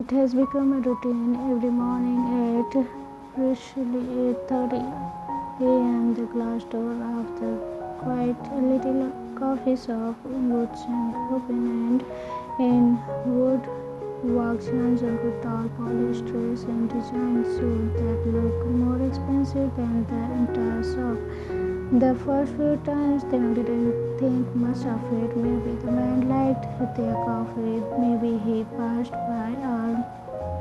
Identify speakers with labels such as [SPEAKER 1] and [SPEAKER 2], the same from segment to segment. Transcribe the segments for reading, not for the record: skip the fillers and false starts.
[SPEAKER 1] It has become a routine every morning at precisely 8:30 a.m. The glass door of the quiet little coffee shop would swing open, and in would walk Jungkook with tall, polished dress and designed suit that looked more expensive than the entire shop. The first few times they didn't think much of it. Maybe the man liked their coffee, maybe he passed by on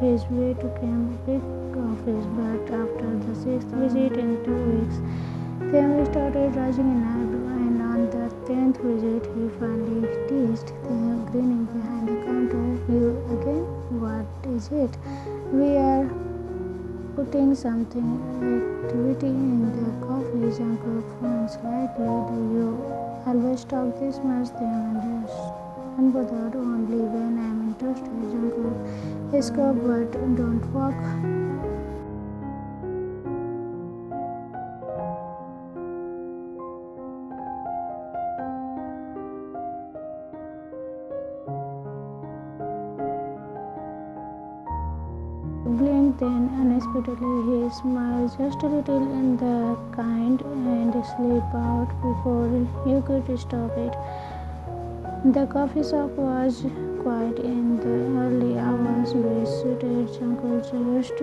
[SPEAKER 1] his way to Cambridge office, but after the sixth visit in 2 weeks, the family started rising in eyebrow, and on the 10th visit he finally teased them, grinning behind the counter. You again? What is it? We are putting something activity in the coffee. Jungkook frowned slightly. Do you always talk this much? They unbothered only when I'm interested. Jungkook is up, but don't walk. Blinked, then unexpectedly he smiled just a little in the kind and slipped out before you could stop it. The coffee shop was quiet in the early hours, which suited Jungkook just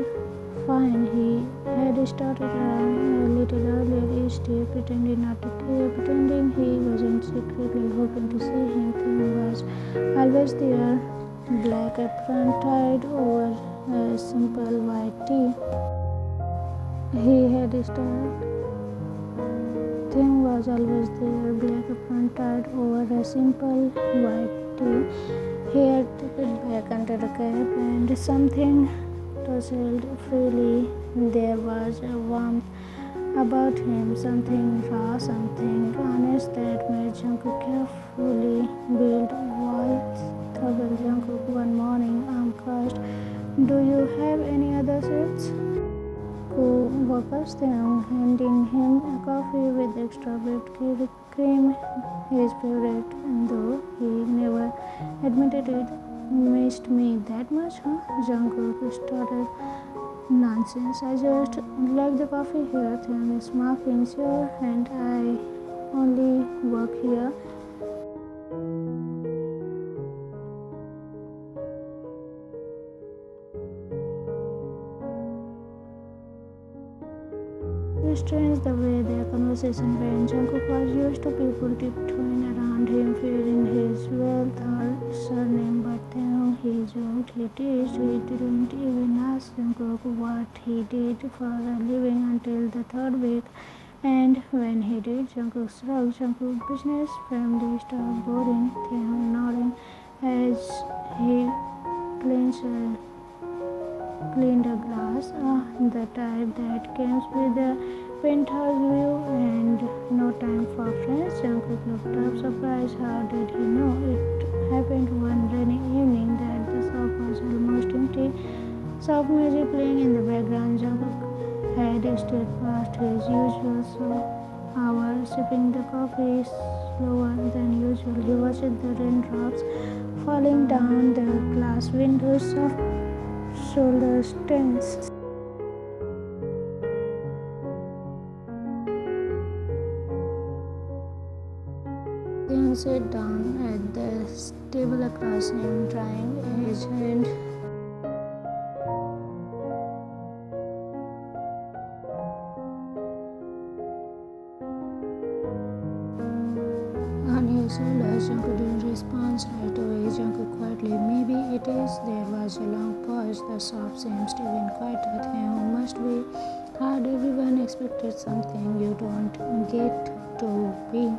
[SPEAKER 1] fine. He had started around a little earlier each day, pretending not to care, pretending he wasn't secretly hoping to see him. Thing was always there, black apron tied over a simple white tee. He had started. Thing was always there, black apron tied over a simple white tee. He had tipped back under the cap, and something tousled freely. There was a warmth about him, something raw, something honest that made Jungkook carefully build walls. Trouble Jungkook one morning, arm crossed. Do you have any other seats? Co-workers then handing him a coffee with extra whipped cream, his favorite, and though he never admitted it. Missed me that much, huh? Jungkook started. Nonsense. I just like the coffee here. Thing is marking, sure, and I only work here. Strange the way their conversation went. Jungkook was used to people tiptoeing around him, fearing his wealth or surname, but then he joked, he teased, he didn't even ask Jungkook what he did for a living until the third week. And when he did, Jungkook shrugged. Jungkook business, family stuff, boring, Taehoon nodding as he clenched cleaned a glass, the type that comes with a penthouse view and no time for friends. Jungkook looked up surprised. How did he know? It happened one rainy evening that the shop was almost empty. Soft music playing in the background. Jungkook had stepped past his usual hour, sipping the coffee slower than usual. He watched the raindrops falling down the glass windows, soft shoulders tense. Then sat down at the table across him, drying his hand. On his shoulders, Jungkook didn't respond right away. Jungkook quietly, maybe it is. There was a long pause. The shop seems even quieter. There must be hard. Everyone expected something you don't get to be.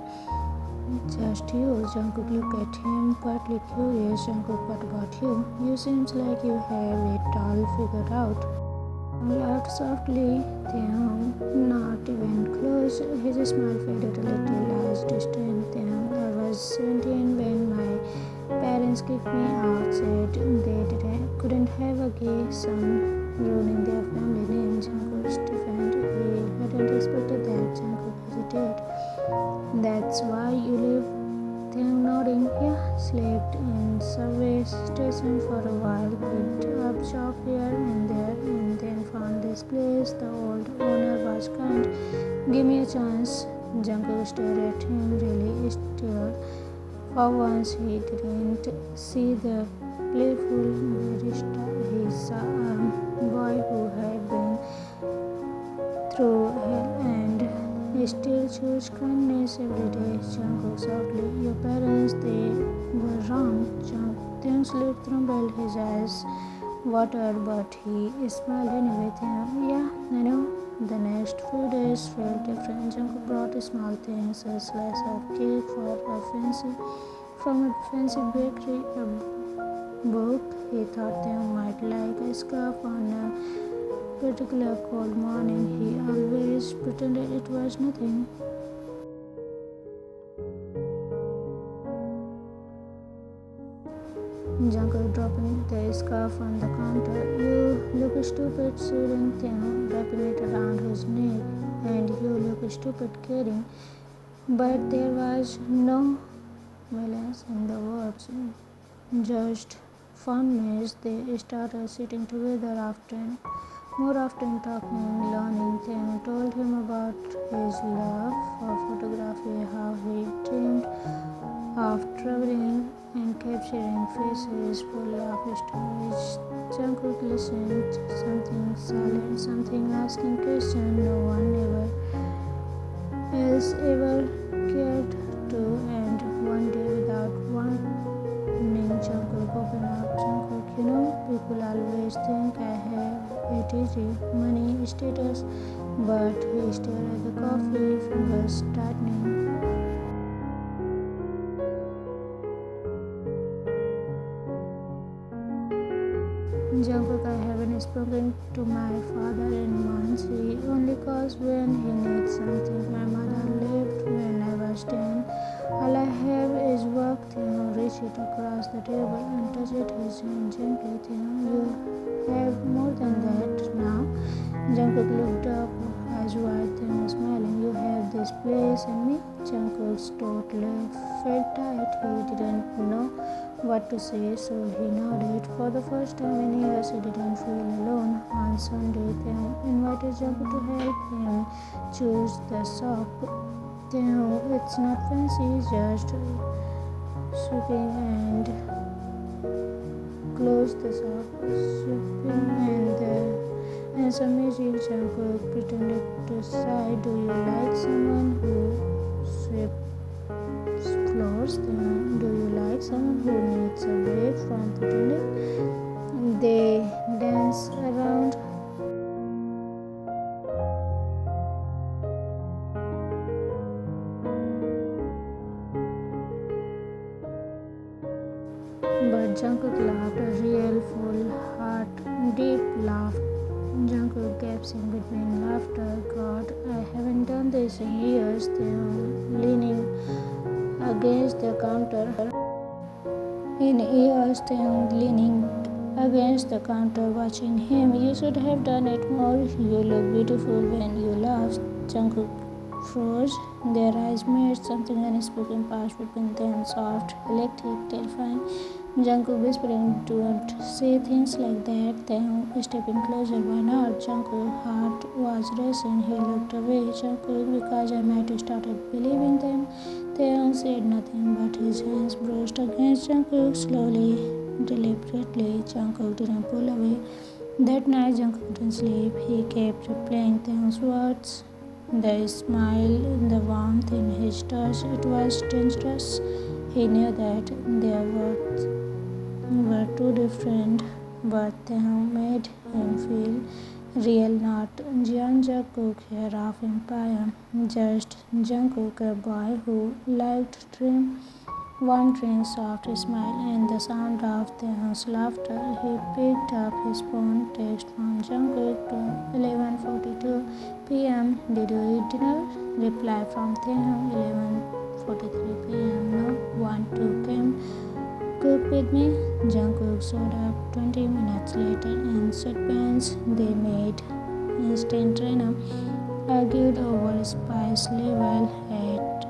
[SPEAKER 1] Just you. Jungkook looked at him, partly curious. Jungkook, what about you? You seems like you have it all figured out. Laughed softly, then not even close. His smile faded a little as distant. Then I was 17 when my parents kicked me out, said they couldn't have a gay son, ruining their family name. Jungkook stiffened. He hadn't expected that. Jungkook hesitated. That's why you live? Then nodding, yeah, slept in subway station for a while, picked up his place. The old owner was kind. Give me a chance. Jungkook stared at him, really stared. For once, he didn't see the playful barista. He saw a boy who had been through hell and still chose kindness every day. Jungkook softly, your parents, they were wrong. Taehyung's lip trembled, his eyes watered, but he smiled anyway. Yeah, I know. The next few days felt different. Jungkook brought small things, a slice of cake from a fancy bakery, a book he thought they might like, a scarf on a particular cold morning. He always pretended it was nothing. Jungkook dropping the scarf on the counter. You look stupid, soothing Taehyung, wrapping it around his neck. And you look stupid carrying. But there was no violence in the words, just fondness. They started sitting together more often talking, learning. Taehyung told him about his love for photography, how he dreamed of traveling and capturing faces full of stories. Jungkook listened, something silent, something asking questions no one else ever cared to. And one day, without warning, Jungkook opened up. Jungkook, people always think I have it easy, money, status, but he stared at the coffee, fingers tightening. Jungkook, I haven't spoken to my father in months. He only calls when he needs something. My mother left when I was 10. All I have is work. Reached it across the table and touched his hand gently. You have more than that now. Jungkook looked up, eyes wide, smiling. You have this place in me. Jungkook's throat felt tight. He didn't know what to say, so he nodded. For the first time in years, he didn't feel alone. On Sunday, Taehyung invited Jungkook to help him choose the sock. It's not fancy, just sweeping and close the sock. Sweeping and some music. Jungkook pretended to sigh. Do you like someone who sweeps floors? Do you like someone who needs a break from pretending? They dance around. But Jungkook laughed, a real full heart, deep laugh. Jungkook gaps in between laughter. God, I haven't done this in years. Leaning against the counter. Leaning against the counter, watching him. You should have done it more. You look beautiful when you laugh. Jungkook froze. Their eyes met. Something unspoken passed between them, soft, electric, terrifying. Jungkook whispering, don't say things like that. Taehyung stepping closer. Why not? Jungkook's heart was racing. He looked away. Jungkook, because I might have started believing them. Taehyung said nothing, but his hands brushed against Jungkook slowly, deliberately. Jungkook didn't pull away. That night, Jungkook didn't sleep. He kept replaying Taehyung's words. The smile, the warmth in his touch, it was dangerous. He knew that their words were too different, but Taehyung made him feel real, not Jungkook, heir of empire, just Jungkook, a boy who liked wandering, soft smile, and the sound of Taehyung's laughter. He picked up his phone, text from Jungkook to 11:42 p.m. Did you eat dinner? Reply from Taehyung 11:43 p.m. No, want to come cook with me? Jungkook showed up 20 minutes later in sweatpants. They made instant dinner, argued over spice level, ate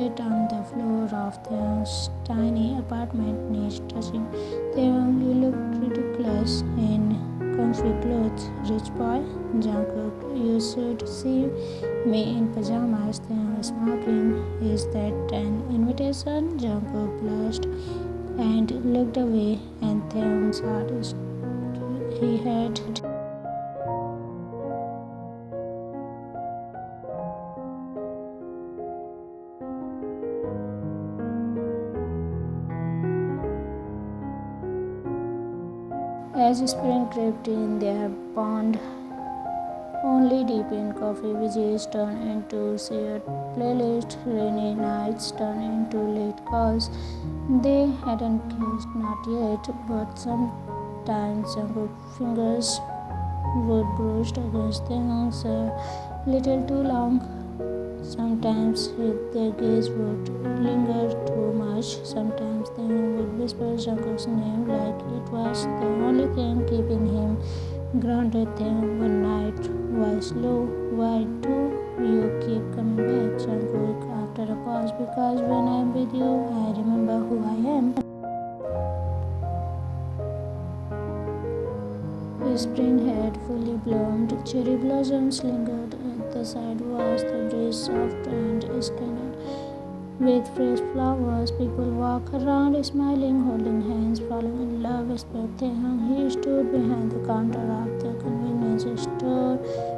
[SPEAKER 1] it on the floor of Taehyung's tiny apartment, knees touching. Taehyung, you looked ridiculous in comfy clothes, rich boy. Jungkook, you should see me in pajamas. Taehyung smirking. Is that an invitation? Jungkook blushed and looked away, and Taehyung's heart he had. As spring crept in, their bond only deepened. Coffee visits turned into shared playlists, rainy nights turned into late calls. They hadn't kissed, not yet, but sometimes Jungkook's fingers would brush against Taehyung's a little too long. Sometimes their gaze would linger too much. Sometimes they would whisper Jungkook's name like it was the only thing keeping him grounded. Then one night was low. Why do you keep coming back, Jungkook? After a pause, because when I'm with you, I remember who I am. Spring had fully bloomed. Cherry blossoms lingered at the sidewalks. The breeze soft and skinned. With fresh flowers, people walk around smiling, holding hands, falling in love. Except Taehyung, he stood behind the counter of the convenience store,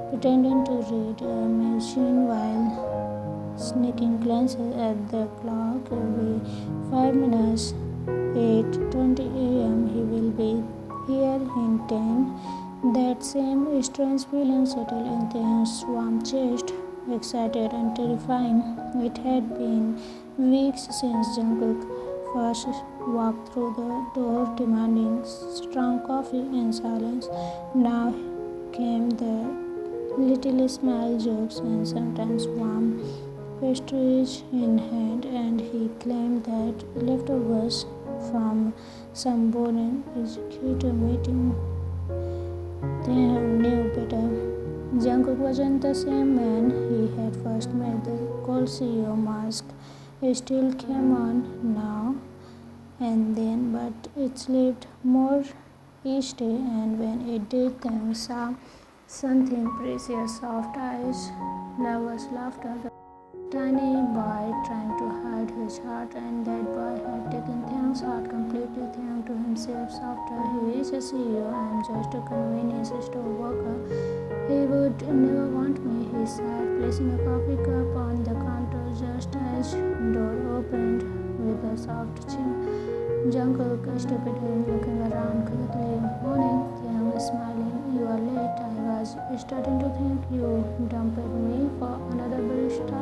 [SPEAKER 1] pretending to read a magazine while sneaking glances at the clock. Every 5 minutes, 8:20 a.m., he will be here in 10. That same strange feeling settled in Taehyung's warm chest, excited and terrifying. It had been weeks since Jungkook first walked through the door demanding strong coffee in silence. Now came the little smile jokes and sometimes warm pastries in hand, and he claimed that leftovers from some boring executive meeting. Taehyung knew better. Jungkook wasn't the same man he had first met. The cold CEO mask still came on now and then, but it slipped more each day, and when it did, Taehyung saw something precious: soft eyes, nervous laughter. Tiny boy trying to hide his heart, and that boy had taken Taehyung's heart completely. Taehyung to himself softer. He is a CEO, I am just a convenience store worker. He would never want me, he sighed, placing a coffee cup on the counter just as door opened with a soft ching. Jungkook stepped in, looking around quickly. Morning, Taehyung smiling. You are late. I was starting to think you dumped me for another barista.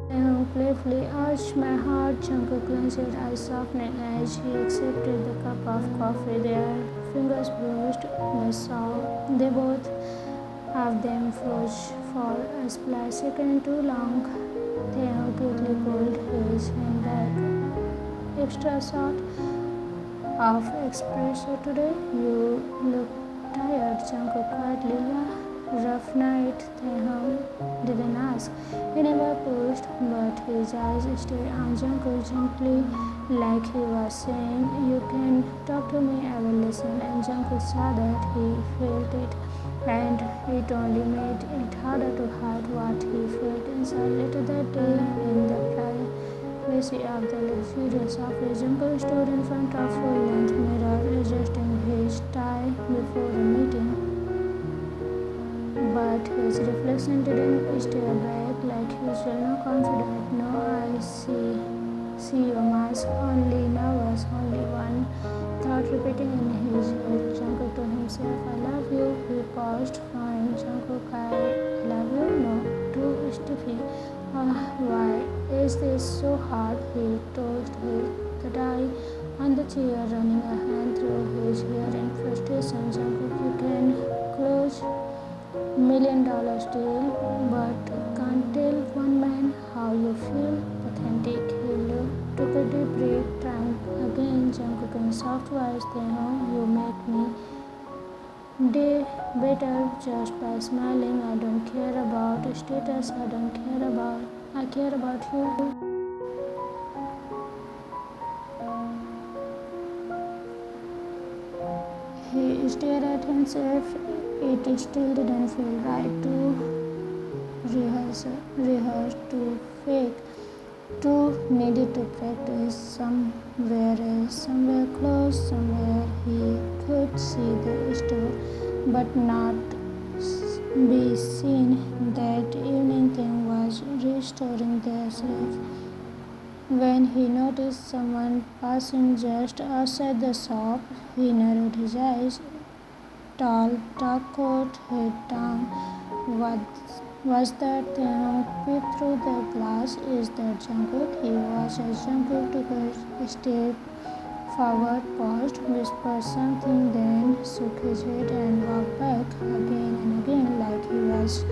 [SPEAKER 1] Taehyung playfully urged my heart. Jungkook clenched eyes softening as he accepted the cup of coffee. Their fingers brushed the soul. They both of them froze for a split second too long. Taehyung quickly pulled his hand back. Extra shot of espresso today? You look tired, Jungkook quietly. Yeah, rough night, Taehyung didn't ask. He never pushed, but his eyes stayed on Jungkook gently, like he was saying, you can talk to me, I will listen. And Jungkook saw that, he felt it, and it only made it harder to hide what he felt inside. Later that day, in the privacy of the luxurious office, Jungkook stood in front of a full-length mirror, adjusting his tie before a meeting. But his reflection didn't stare back like usual. No confident, no I see your mask, only nervous, only one thought repeating in his head. Jungkook to himself, I love you. He paused. Fine, Jungkook, I love you. No, too stiffy. Why is this so hard? He tossed the tie on the chair, running a hand through his hair in frustration. Jungkook, you can close $1,000,000 deal, but can't tell one man how you feel. Pathetic. He took a deep breath, trying again. Jungkook in soft voice, Taehyung, you make me day better just by smiling. I don't care about status. I care about you. He stared at himself. It still didn't feel right to rehearse, to fake, to needed to practice somewhere else, somewhere close, somewhere he could see the store, but not be seen. That evening thing was restoring themselves. When he noticed someone passing just outside the shop, he narrowed his eyes. Tall, dark coat, head down. What was that thing peeped through the glass? Is that Jungkook? He watched as Jungkook took a step forward, paused, whispered something, then shook his head and walked back again and again like he was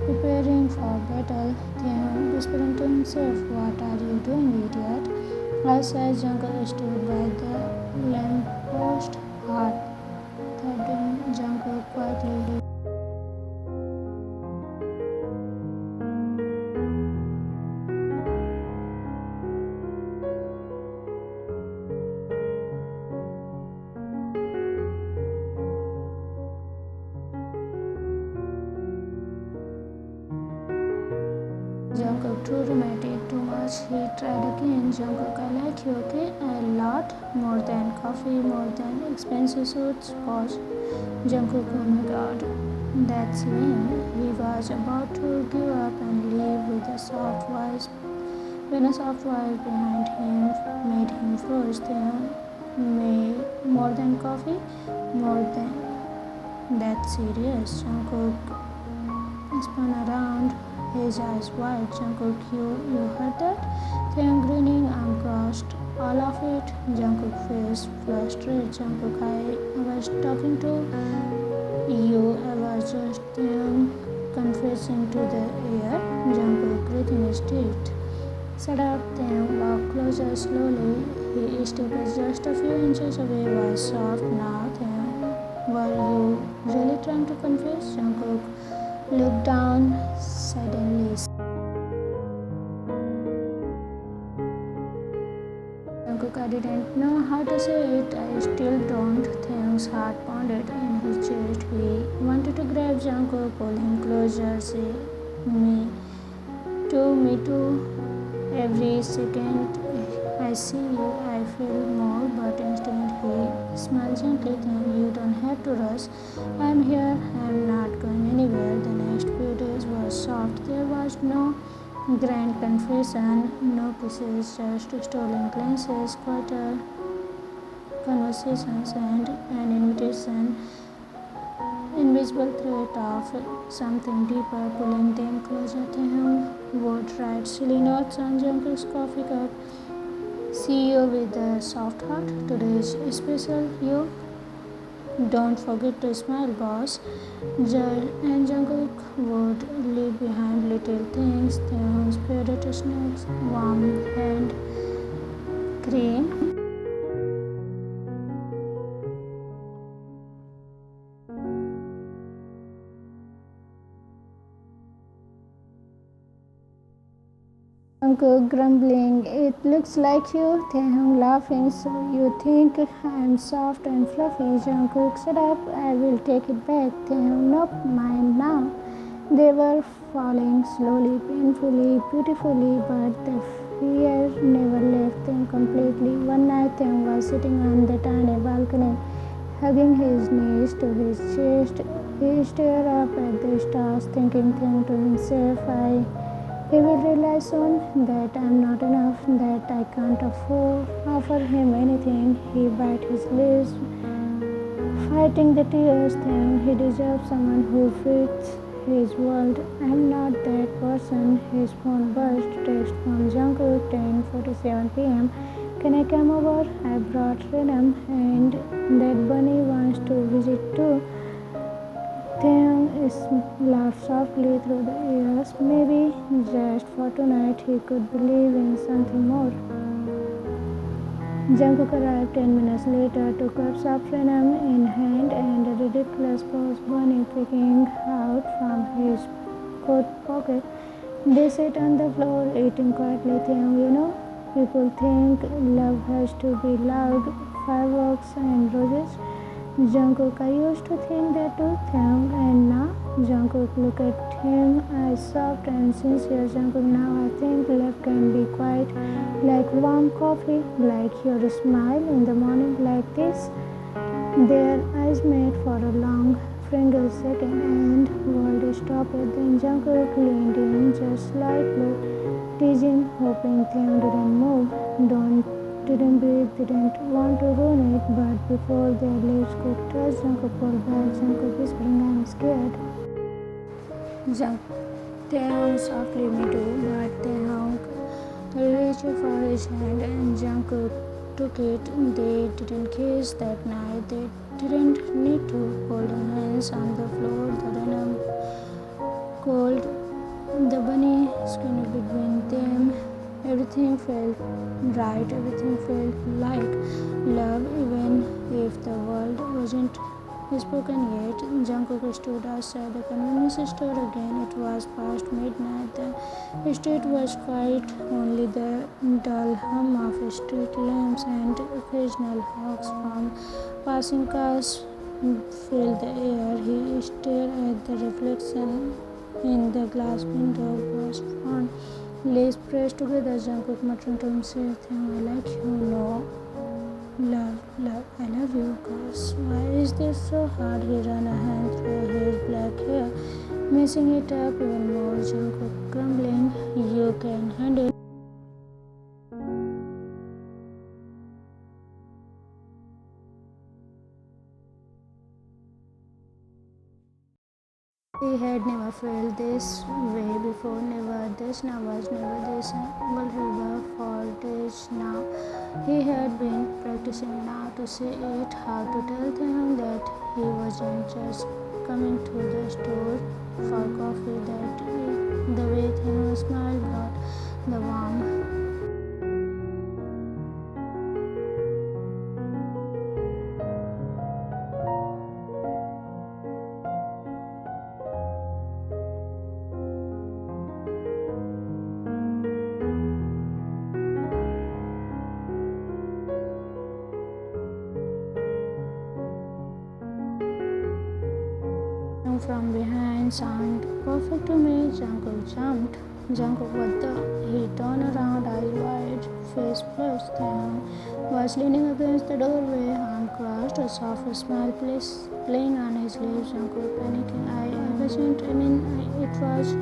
[SPEAKER 1] preparing for battle. Then, whispering to himself, "What are you doing, idiot?" Outside, Jungkook stood by the lamppost, heart thudding. Jungkook quietly. Jungkook too dramatic, too much. He tried again. Jungkook, I like you, okay? A lot. More than coffee, more than expensive suits. Pause. Jungkook, oh my god. That's when he was about to give up and leave with a soft voice. When a soft voice behind him made him froze. Then, more than coffee, more than. That's serious. Jungkook spun around, his eyes wide. Jungkook, you heard that? Then grinning, I'm crossed. All of it. Jungkook face flustered. Jungkook, I was talking to you. I was just confessing to the air. Jungkook gritting his teeth. Shut up, then walk closer slowly. His step was just a few inches away, was soft now. Then, were you really trying to confess? Jungkook looked down suddenly. Jungkook, I didn't know how to say it. I still don't. Thing's heart pounded in his chest. He wanted to grab Jungkook, pull him closer, say, me too. Every second I see you, I feel more, but instead he smiled gently, saying, you don't have to rush. I'm here, I'm not going anywhere. The next few days were soft. There was no grand confession, no kisses, just stolen glances, quieter conversations, and an invitation, invisible threat of something deeper pulling them closer to him. Would write silly notes on Jungkook's coffee cup. See you with a soft heart. Today's special. You don't forget to smile, boss. And Jungkook would leave behind little things, things, favorite snacks, warm hand cream. Jungkook grumbling, it looks like you. Taehyung laughing, so you think I'm soft and fluffy. Jungkook, shut up, I will take it back. Taehyung, nope, mine now. They were falling slowly, painfully, beautifully, but the fear never left them completely. One night Taehyung was sitting on the tiny balcony, hugging his knees to his chest. He stared up at the stars, thinking to himself, he will realize soon that I'm not enough, that I can't offer him anything. He bit his lips, fighting the tears. Then he deserves someone who fits his world. I'm not that person. His phone buzzed. Text from Jungkook, 10:47 p.m. Can I come over? I brought Rhythm, and that bunny wants to visit too. Taehyung laughed softly through the ears. Maybe just for tonight he could believe in something more. Jungkook arrived 10 minutes later, two cups of denim in hand and a ridiculous pose bunny picking out from his coat pocket. They sat on the floor eating quietly. People think love has to be loud, fireworks and roses. Jungkook, I used to think that too, and now Jungkook, look at him as soft and sincere. Jungkook, now I think love can be quiet, like warm coffee, like your smile in the morning, like this. Their eyes met for a long, frantic second, and world stopped. Then Jungkook leaned in just slightly, teasing, hoping Taeyong didn't move, didn't breathe, didn't want to ruin it. But before their lips could touch, Jungkook pulled back. Jungkook whispering, "I'm scared." Taeyong softly, "Me too," but Taeyong reached for his hand and Jungkook took it. They didn't kiss that night. They didn't need to hold hands on the floor. The denim cold, the bunny skin between them. Everything felt right. Everything felt like love, even if the word wasn't spoken yet. Jungkook stood outside the convenience store again. It was past midnight. The street was quiet. Only the dull hum of street lamps and occasional honks from passing cars filled the air. He stared at the reflection in the glass window. Was fun. Legs pressed together. Jungkook muttering to himself, "I like you, no. Love, I love you, cause why is this so hard?" He ran a hand through his black hair, messing it up even more. Jungkook grumbling, "You can handle." He had never felt this way before, never this nervous, never this vulnerable for days now. He had been practicing now to say it, how to tell them that he wasn't just coming to the store for coffee, that the way he smiled brought the warmth. From behind sounded perfect to me. Jungkook jumped. Jungkook, what the? He turned around, eyes wide, face flushed. Taeyong was leaning against the doorway, arm crossed, a soft smile playing on his lips. Jungkook panicking. It was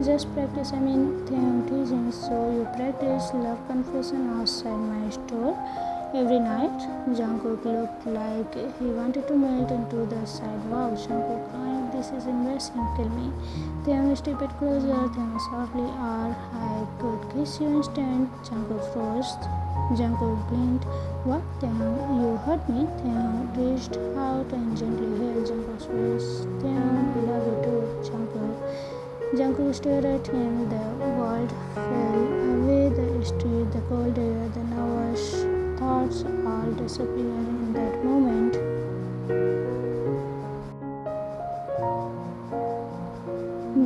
[SPEAKER 1] just practice. Taeyong teasing. So you practice love confession outside my store every night? Jungkook looked like he wanted to melt into the sidewalk. Jungkook crying, "This is embarrassing, kill me." Taeyong stepped closer, Taeyong softly, or I could kiss you instead. Jungkook froze. Jungkook blinked. What, Taeyong? You hurt me? Taeyong reached out and gently held Jungkook's wrist. Taeyong, I love you too, Jungkook. Jungkook stared at him. The world fell away, the street, the cold air, the nervous thoughts all disappeared in that moment.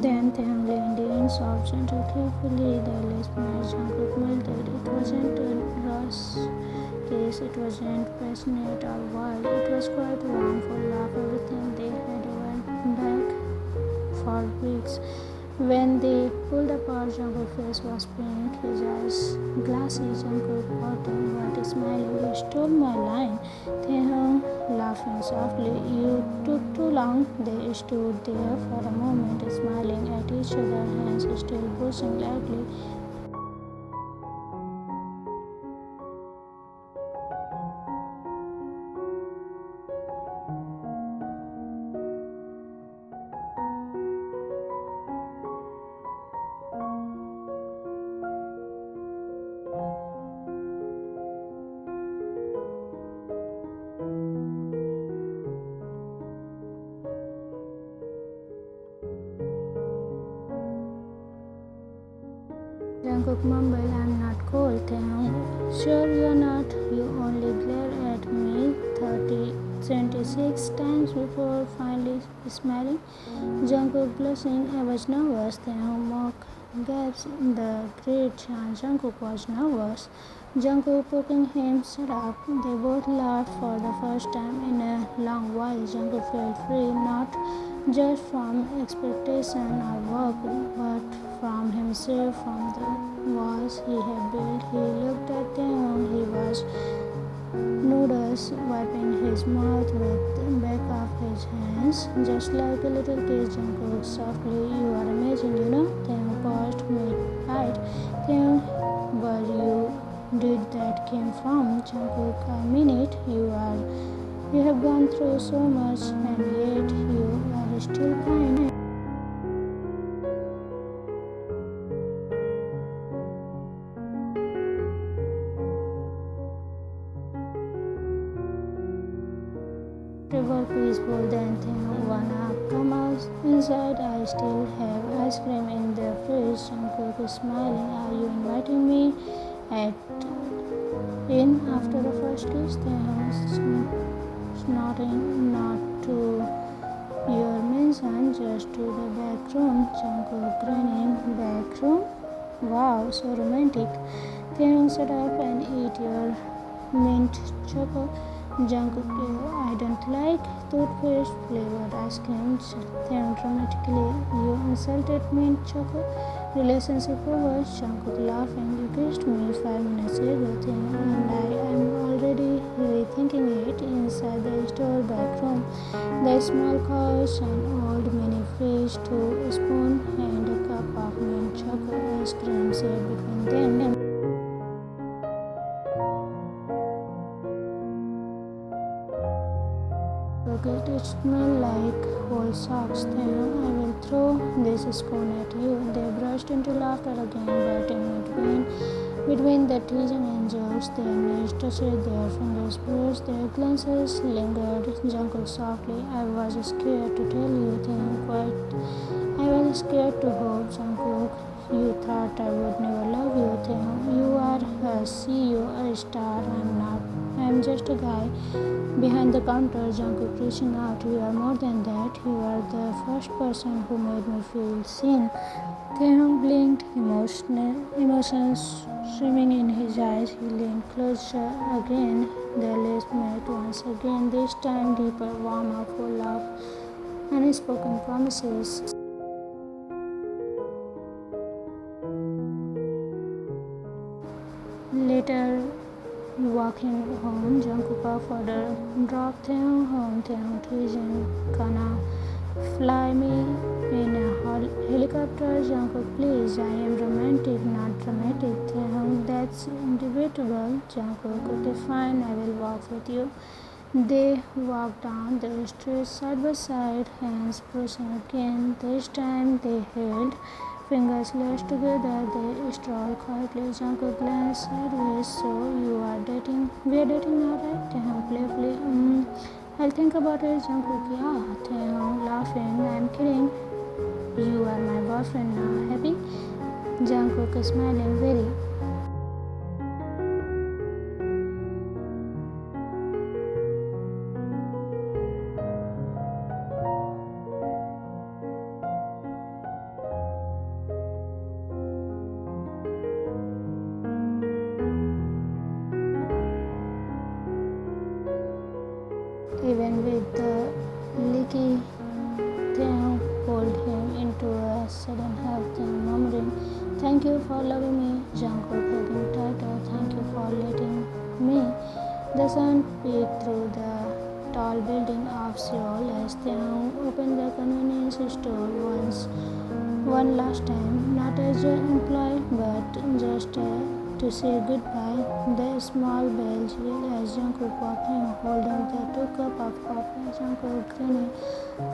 [SPEAKER 1] Then Taeyong leaned in, soft, gentle, carefully. The lips matched. Jungkook melted. It wasn't a rush kiss. It wasn't passionate or wild. It was quite warm, full of everything they had held back for weeks. When they pulled apart, Jungkook's face was pink, his eyes glassy. Jungkook pouting but smiling. "You stole my line." Taeyong laughing softly. "You took too long." They stood there for a moment, smiling at each other, hands still brushing lightly. Jungkook mumbled, I'm not cold. Taehyung, sure you're not. You only glare at me 26 times before finally smiling. Jungkook blushing, I was nervous. Taehyung mock gaps the great Chan. Jungkook was nervous. Jungkook poking him, shut up. They both laughed for the first time in a long while. Jungkook felt free, not just from expectation or work, but from himself, from the walls he had built. He looked at them. He was noodles, wiping his mouth with the back of his hands, just like a little kid. Jungkook softly, you are amazing, you know. Taehyung paused mid-bite. Taehyung, where you did that came from? Jungkook, I mean it. You have gone through so much, and yet you are still kind. River peaceful, then Taehyung, wanna come out inside? I still have ice cream in the fridge. Jungkook is smiling. Are you inviting me at in after the first kiss? Taehyung snorting, not to your mansion, just to the back room. Jungkook grinning, back room? Wow, so romantic. Taehyung, shut up and eat your mint chocolate. Jungkook, I don't like toothpaste flavored ice cream. Taehyung dramatically, you insulted mint chocolate. Relationship over. Jungkook laughing, you kissed me 5 minutes ago. Taehyung, and I am already rethinking it. Inside the store back room, the small couch, an old mini fridge, 2 spoons, and a cup of mint chocolate ice cream shared between them. Okay, it smells like old socks. Taehyung, I will throw this spoon at you. They burst into laughter again, but in between the teasing and jokes, their knees touched, their fingers brushed, their glances lingered. Jungkook softly, I was scared to tell you. Taehyung, quite. I was scared to hope. Jungkook, you thought I would never love you. Taehyung, you are a CEO, a star. I'm not. I'm just a guy behind the counter. Jungkook reaching out, you are more than that. You are the first person who made me feel seen. Taehyung blinked, emotions swimming in his eyes. He leaned closer again. The lips met once again, this time deeper, warmer, full of unspoken promises. Later, walking home, Jungkook offered a drop Taehyung home. Taehyung teasing, gonna fly me in a helicopter. Jungkook, please, I am romantic, not dramatic. Taehyung, that's debatable. Jungkook, okay, fine, I will walk with you. They walked down the street side by side, hands brushing again. This time they held, fingers lashed together. They strolled quietly. Jungkook glanced sideways. So you are dating? We are dating now, right? Taehyung playfully. I'll think about it. Jungkook, yeah. Taehyung laughing. I'm kidding. You are my boyfriend now. Happy? Jungkook smiling very. Even with the leaky, Taehyung pulled him into a sudden hug, then murmuring, thank you for loving me. Jungkook hugging tighter, thank you for letting me. The sun peeked through the tall building of Seoul as Taehyung opened the convenience store one last time, not as an employee, but just to say goodbye. The small bell jingled as Jungkook walked in, holding the 2 cups of coffee. Jungkook grinning.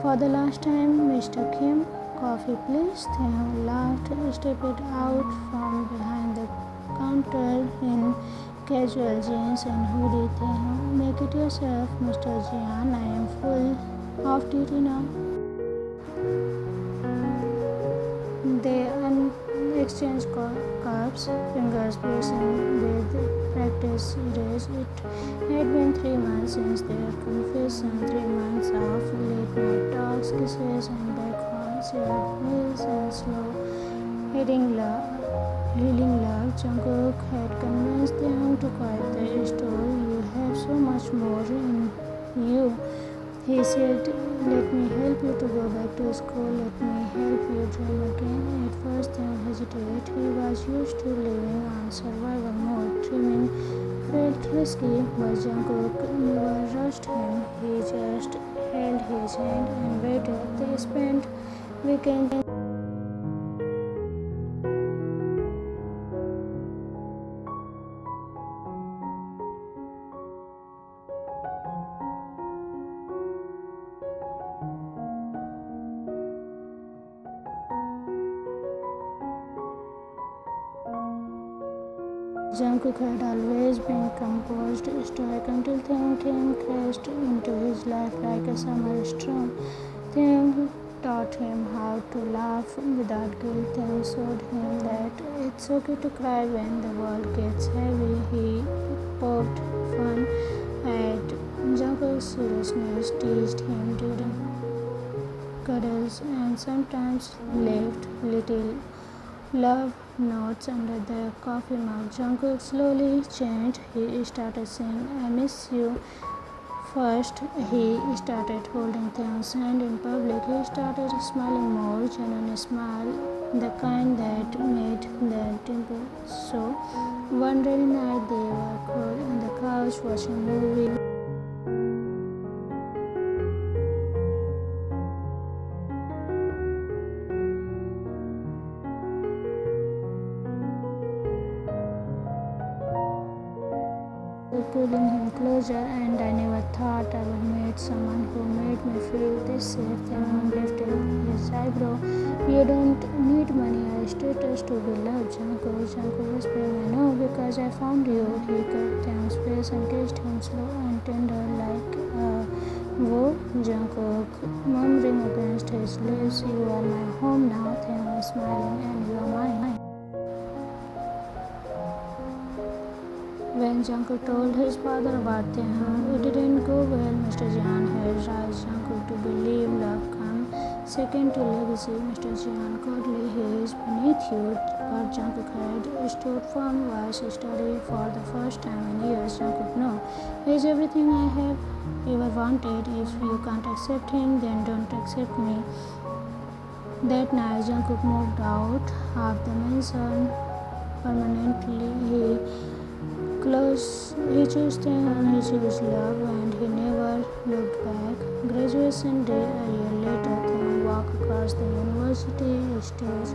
[SPEAKER 1] For the last time, Mr. Kim, coffee please. Taehyung laughed, stepped out from behind the counter in casual jeans and hoodie. Taehyung, make it yourself, Mr. Jian. I am full off duty now. They exchanged cups, fingers pulsing with practice erase. It had been 3 months since their confession, 3 months of late night talks, kisses, and backhand shared meals and slow healing love. Jungkook had convinced them to quiet the store. You have so much more in you. He said, let me help you to go back to school. Let me help you dream again. At first, they hesitated. He was used to living on survival mode. Dreaming felt risky, but Jungkook never rushed him. He just held his hand and waited. They spent weekends. Jungkook had always been composed, stoic until Taekook crashed into his life like a summer storm. Taekook taught him how to laugh without guilt. Taekook showed him that it's okay to cry when the world gets heavy. He poked fun at Jungkook's seriousness, teased him during cuddles, and sometimes left little love notes under the coffee mug. Jungkook slowly changed. He started saying, I miss you. First, he started holding Taekook's hand in public. He started smiling more, genuine smile, the kind that made the dimple so. One rainy night, they were curled on the couch watching a movie. Pulling him closer, and I never thought I would meet someone who made me feel this safe. Taekook lifted his eyebrow. You don't need money or status to be loved, Jungkook whispered, I know because I found you. He cut Taekook's face and kissed him slow and tender like a vow. Jungkook murmuring against his lips, you are my home now. Taekook smiling, and you are mine. When Jungkook told his father about Taekook, it didn't go well. Mr. Jian had raised Jungkook to believe love comes second to legacy. Mr. Jian godly, he is beneath you, but Jungkook had stood firm. Was study for the first time in years. Jungkook, no, he is everything I have ever wanted. If you can't accept him, then don't accept me. That night, Jungkook moved out of the mansion permanently. He chose Taekook, he chose love, and he never looked back. Graduation day, a year later, Taekook walked across the university stage,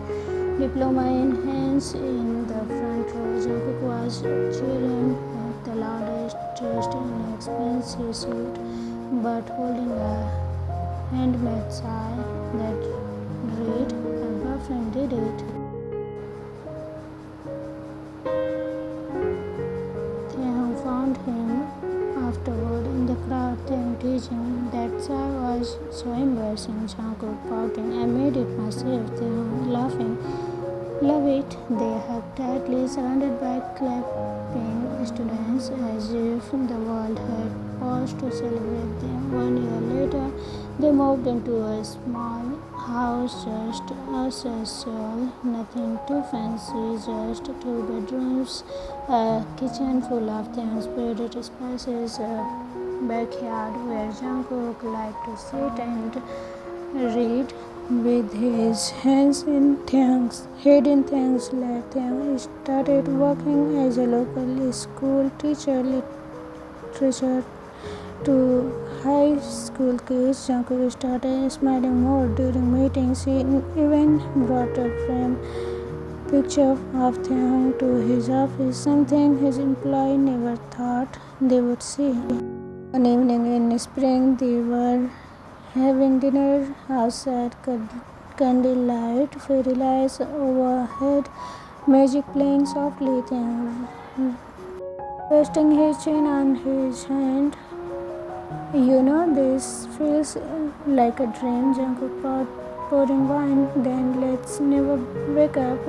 [SPEAKER 1] diploma in hands in the front row. Jungkook was cheering at the loudest, dressed in an expensive suit, but holding a handmade sign that read, "My boyfriend did it." Him afterward in the crowd, them teaching that sigh was so embarrassing. Jungkook pouting, I made it myself. Them laughing, love it. They hugged tightly, surrounded by clapping students, as if the world had paused to celebrate them. 1 year later, they moved into a small house, just us as well. Nothing too fancy, just 2 bedrooms, a kitchen full of things, spirit spices, a backyard where Jungkook liked to sit and read with his hands in Taekook's head in Taekook's lap. Taekook started working as a local school teacher, literature to high school kids. Jungkook started smiling more during meetings. He even brought a frame picture of Taekook to his office, something his employee never thought they would see. One evening in spring, they were having dinner outside, candlelight, fairy lights overhead, magic playing softly. Taekook resting his chin on his hand. You know, this feels like a dream. Jungkook pouring wine, then let's never wake up.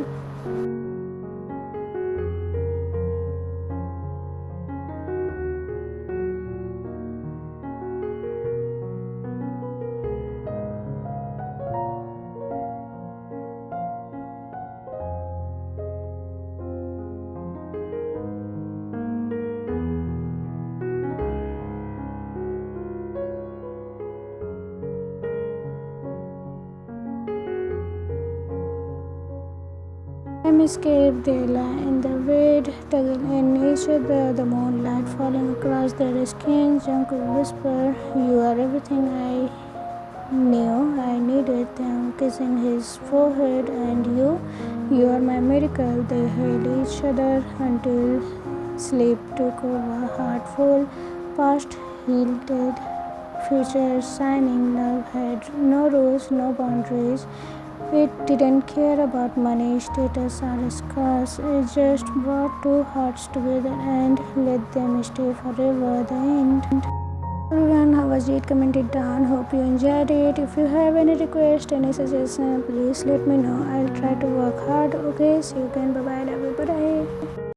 [SPEAKER 1] Time escaped their line. The wind tugged in each other, the moonlight falling across their skins. Jungkook whispered, "You are everything I knew I needed." Them kissing his forehead, "And you are my miracle." They held each other until sleep took over. Heart full, past healed, future shining. Love had no rules, no boundaries. It didn't care about money, status, or scars. It just brought two hearts together and let them stay forever. The end. Everyone, how was it? Comment it down. Hope you enjoyed it. If you have any request, any suggestion, please let me know. I'll try to work hard. Okay, see you again. Bye bye.